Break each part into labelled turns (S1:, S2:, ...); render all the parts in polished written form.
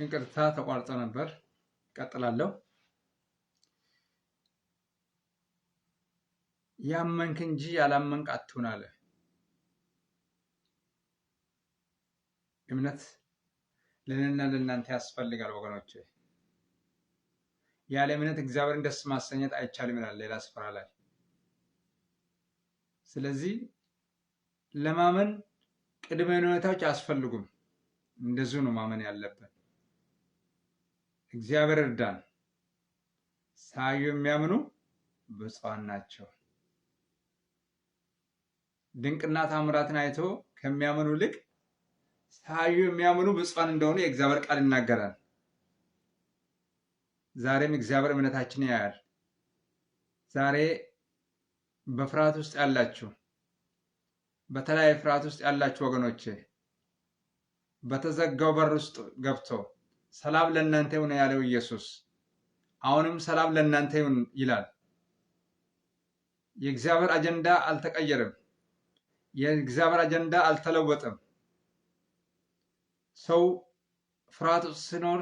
S1: እንቅርታ ተቋርጦ ነበር። ቀጥላለሁ። ያመንክ እንጂ ያላመንክ አትሁን አለ። እምነት ለእኔና ለእናንተ ያስፈልጋል ወገኖቼ። ያለ እምነት እግዚአብሔርን ደስ ማሰኘት አይቻልም ይላል ሌላ ስፍራ ላይ። ስለዚህ ለማመን ቅድመ ሁኔታዎች አያስፈልጉም። እንደዚሁ ነው ማመን ያለብን። እግዚአብሔር እርዳን። ሳዩ የሚያምኑ ብፁዓን ናቸው። ድንቅና ታምራትን አይቶ ከሚያምኑ ይልቅ ሳዩ የሚያምኑ ብፁዓን እንደሆኑ የእግዚአብሔር ቃል ይናገራል። ዛሬም እግዚአብሔር እምነታችንን ያያል። ዛሬ በፍርሃት ውስጥ ያላችሁ፣ በተለያየ ፍርሃት ውስጥ ያላችሁ ወገኖቼ በተዘጋው በር ውስጥ ገብቶ ሰላም ለእናንተ ይሁን ያለው ኢየሱስ አሁንም ሰላም ለእናንተ ይሁን ይላል። የእግዚአብሔር አጀንዳ አልተቀየረም። የእግዚአብሔር አጀንዳ አልተለወጠም። ሰው ፍርሃት ውስጥ ሲኖር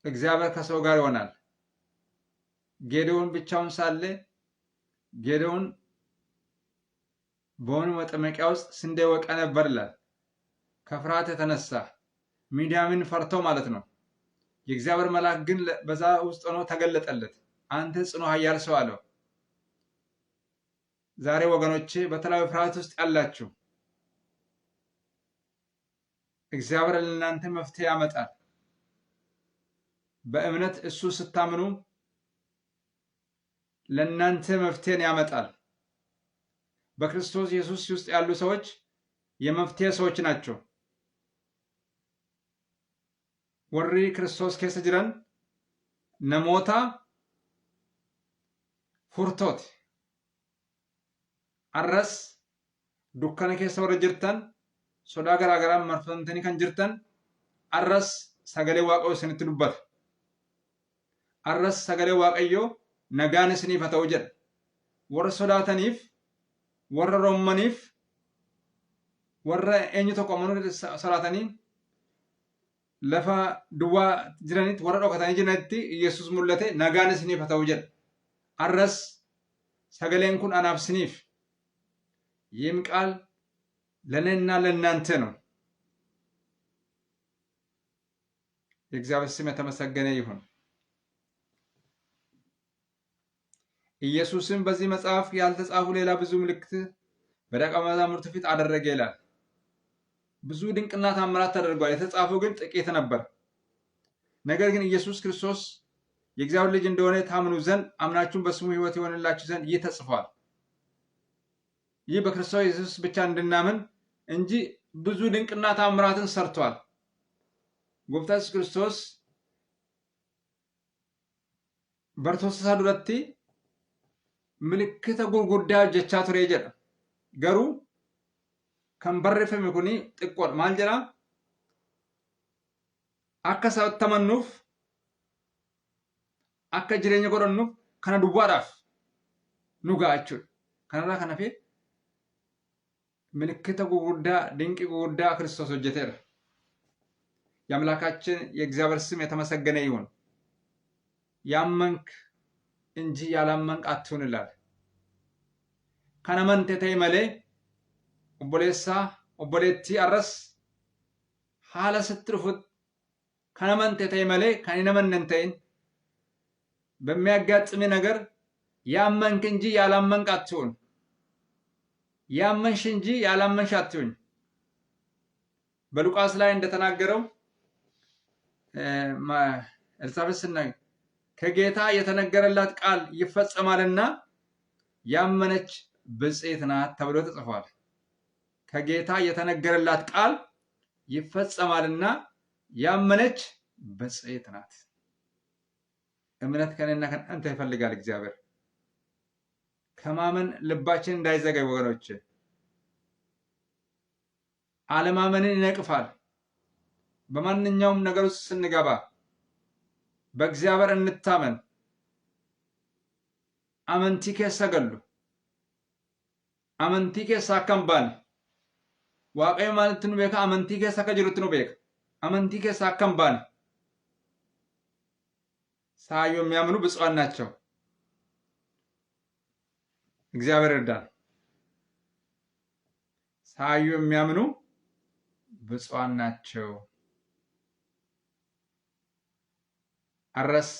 S1: እግዚአብሔር ከሰው ጋር ይሆናል። ጌዴዎን ብቻውን ሳለ ጌዴዎን በወይን መጥመቂያ ውስጥ ስንዴ ይወቃ ነበር ይላል። ከፍርሃት የተነሳ ሚዲያምን ፈርቶ ማለት ነው። የእግዚአብሔር መልአክ ግን በዛ ውስጥ ሆኖ ተገለጠለት። አንተ ጽኑ ኃያል ሰው አለው። ዛሬ ወገኖቼ በተለያዩ ፍርሃት ውስጥ ያላችሁ እግዚአብሔር ለእናንተ መፍትሄ ያመጣል። በእምነት እሱ ስታምኑ ለእናንተ መፍትሄን ያመጣል። በክርስቶስ ኢየሱስ ውስጥ ያሉ ሰዎች የመፍትሄ ሰዎች ናቸው። ወሪ ክርስቶስ ኬሰ ጅረን ነሞታ ፉርቶት አረስ ዱካነ ኬሰ ወረ ጅርተን ሶዳ ገራገራን መርፈምተኒ ከን ጅርተን አረስ ሰገሌ ዋቀዮ ስንት ዱበት አረስ ሰገሌ ዋቀዮ ነጋን ስኒፍ ሀተው ጀድ ወረ ሶዳተኒፍ ወረ ሮመኒፍ ወረ ኤኙ ተቆመኑ ሰራተኒ ለፋ ዱዋ ጅረኒት ወረ ዶከታኒ ጅረኒት ኢየሱስ ሙለቴ ነጋን ስኒፍ ሀተው ጀድ አረስ ሰገሌን ኩን አናፍ ስኒፍ። ይህም ቃል ለእኔና ለእናንተ ነው። የእግዚአብሔር ስም የተመሰገነ ይሁን። ኢየሱስም በዚህ መጽሐፍ ያልተጻፉ ሌላ ብዙ ምልክት በደቀ መዛሙርቱ ፊት አደረገ ይላል። ብዙ ድንቅና ታምራት ተደርጓል። የተጻፈው ግን ጥቂት ነበር። ነገር ግን ኢየሱስ ክርስቶስ የእግዚአብሔር ልጅ እንደሆነ ታምኑ ዘንድ አምናችሁም በስሙ ሕይወት ይሆንላችሁ ዘንድ ይህ ተጽፏል። ይህ በክርስቶስ ኢየሱስ ብቻ እንድናምን እንጂ ብዙ ድንቅና ታምራትን ሰርቷል። ጎፍታ ኢየሱስ ክርስቶስ በርቶሳ ዱረቲ ምልክተ ጉርጉዳ ጀቻ ቱሬ ጀዳ ገሩ ከን በረፈሜ ኩኒ ጥቆድ ማል ጀዳ አከ ሰተመኑፍ አከ ጅሬኛ ጎደኑፍ ከነ ዱባዳፍ ኑጋቹ ከነራ ከነፌ ምልክተ ጉርጉዳ ድንቅ ጉርጉዳ ክርስቶስ ወጀቴር። የአምላካችን የእግዚአብሔር ስም የተመሰገነ ይሁን። ያመንክ እንጂ ያላመንክ አትሁን ይላል። ከነመንቴ ተይ መሌ ኦቦሌሳ ኦቦሌቲ አረስ ሀለ ስትርፉት ከነመንቴ ተይ መሌ ከነመነንተይን በሚያጋጥም ነገር ያመንክ እንጂ ያላመንክ አትሁን። ያመንሽ እንጂ ያላመንሽ አትሁን። በሉቃስ ላይ እንደተናገረው ኤልሳቤጥ ስናይ ከጌታ የተነገረላት ቃል ይፈጸማልና ያመነች ብፅዕት ናት ተብሎ ተጽፏል። ከጌታ የተነገረላት ቃል ይፈጸማልና ያመነች ብፅዕት ናት። እምነት ከእኔና ከእናንተ ይፈልጋል እግዚአብሔር። ከማመን ልባችን እንዳይዘጋይ ወገኖች። አለማመንን ይነቅፋል። በማንኛውም ነገር ውስጥ ስንገባ በእግዚአብሔር እንታመን። አመንቲ ኬሳ ገሉ አመንቲ ኬሳ አከምባን waaqayyo maaltu nu beeka amantii keessa akka jirutti nu beeka amantii keessa akka hin baane ሳያዩ የሚያምኑ ብፁዓን ናቸው። እግዚአብሔር ይርዳን። ሳያዩ የሚያምኑ ብፁዓን ናቸው። አረስ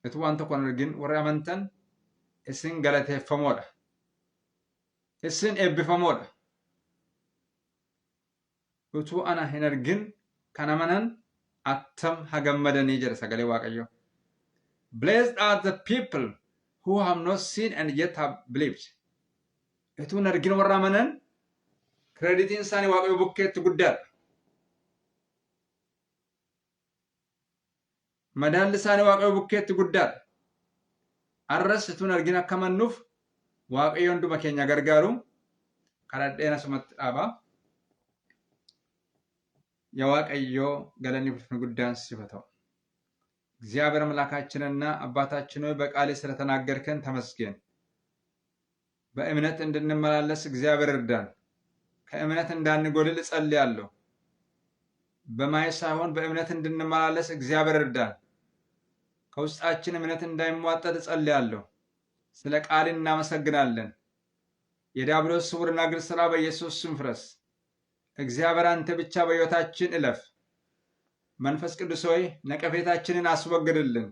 S1: እትዋን ተቆነር ግን ወራ አመንተን እስን ገለቴፈሞዳ እስን ኤብፈሞዳ እቱ አና ሂነርግን ከነመነን አተም ሀገመደኒ ጀረ ሰገሌ ዋቀዮ Blessed are the people who have not seen and yet have believed. እቱ ነርግን ወራ መነን ክሬዲቲን ሳኒ ዋቀዮ ቡኬት ጉዳር መዳል ሳኒ ዋቀዮ ቡኬት ጉዳር አረስ እቱ ነርግን አከመኑፍ ዋቀዮ እንዱ መኬኛ ገርጋሩ ከረዴና ሱመት ዳባ የዋቀዮ ገለኒ ፍልፍል ጉዳን ሲፈታው እግዚአብሔር አምላካችንና አባታችን ሆይ በቃሌ ስለተናገርከን ተመስገን። በእምነት እንድንመላለስ እግዚአብሔር እርዳን። ከእምነት እንዳንጎድል ጸልያለሁ። በማየት ሳይሆን በእምነት እንድንመላለስ እግዚአብሔር እርዳን። ከውስጣችን እምነት እንዳይሟጠጥ ጸልያለሁ። ስለ ቃል እናመሰግናለን። የዲያብሎስ ስውርና ግልጽ ሥራ በኢየሱስ ስም ፍረስ። እግዚአብሔር አንተ ብቻ በሕይወታችን እለፍ። መንፈስ ቅዱስ ሆይ ነቀፌታችንን አስወግድልን።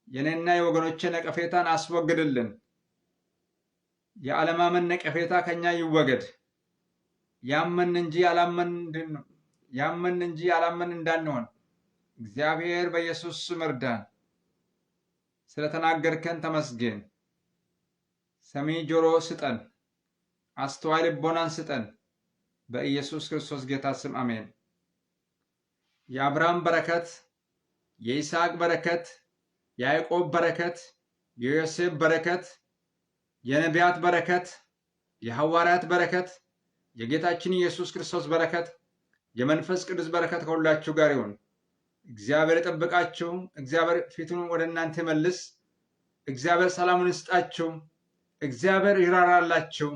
S1: የኔና የወገኖቼ ነቀፌታን አስወግድልን። የዓለማመን ነቀፌታ ከኛ ይወገድ። ያመን እንጂ ያላመን እንዳንሆን እግዚአብሔር በኢየሱስ ስም እርዳን። ስለተናገርከን ተመስገን። ሰሚ ጆሮ ስጠን፣ አስተዋይ ልቦናን ስጠን። በኢየሱስ ክርስቶስ ጌታ ስም አሜን። የአብርሃም በረከት፣ የይስሐቅ በረከት፣ የያዕቆብ በረከት፣ የዮሴፍ በረከት፣ የነቢያት በረከት፣ የሐዋርያት በረከት፣ የጌታችን ኢየሱስ ክርስቶስ በረከት፣ የመንፈስ ቅዱስ በረከት ከሁላችሁ ጋር ይሁን። እግዚአብሔር ይጠብቃችሁ። እግዚአብሔር ፊቱን ወደ እናንተ ይመልስ። እግዚአብሔር ሰላሙን ይስጣችሁ። እግዚአብሔር ይራራላችሁ።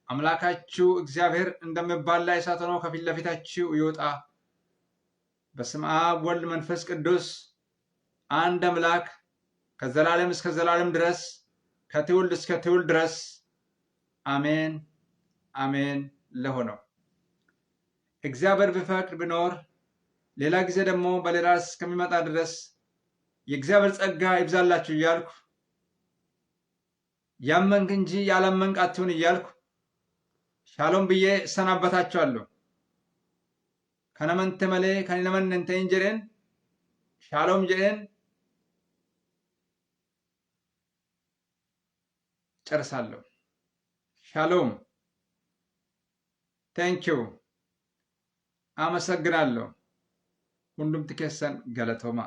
S1: አምላካችሁ እግዚአብሔር እንደሚባላ እሳት ሆኖ ከፊት ለፊታችሁ ይወጣ። በስመ አብ ወልድ መንፈስ ቅዱስ አንድ አምላክ ከዘላለም እስከ ዘላለም ድረስ ከትውልድ እስከ ትውልድ ድረስ አሜን አሜን ለሆነው እግዚአብሔር ቢፈቅድ ቢኖር ሌላ ጊዜ ደግሞ በሌላ እስከሚመጣ ድረስ የእግዚአብሔር ጸጋ ይብዛላችሁ እያልኩ ያመንክ እንጂ ያላመንክ አትሁን እያልኩ ሻሎም ብዬ እሰናበታችኋለሁ። ከነመንተ መሌ ከነመንተ እንጀሬን ሻሎም ጀሬን ጨርሳለሁ። ሻሎም ቴንኪው አመሰግናለሁ። ሁንዱም ትከሰን ገለቶማ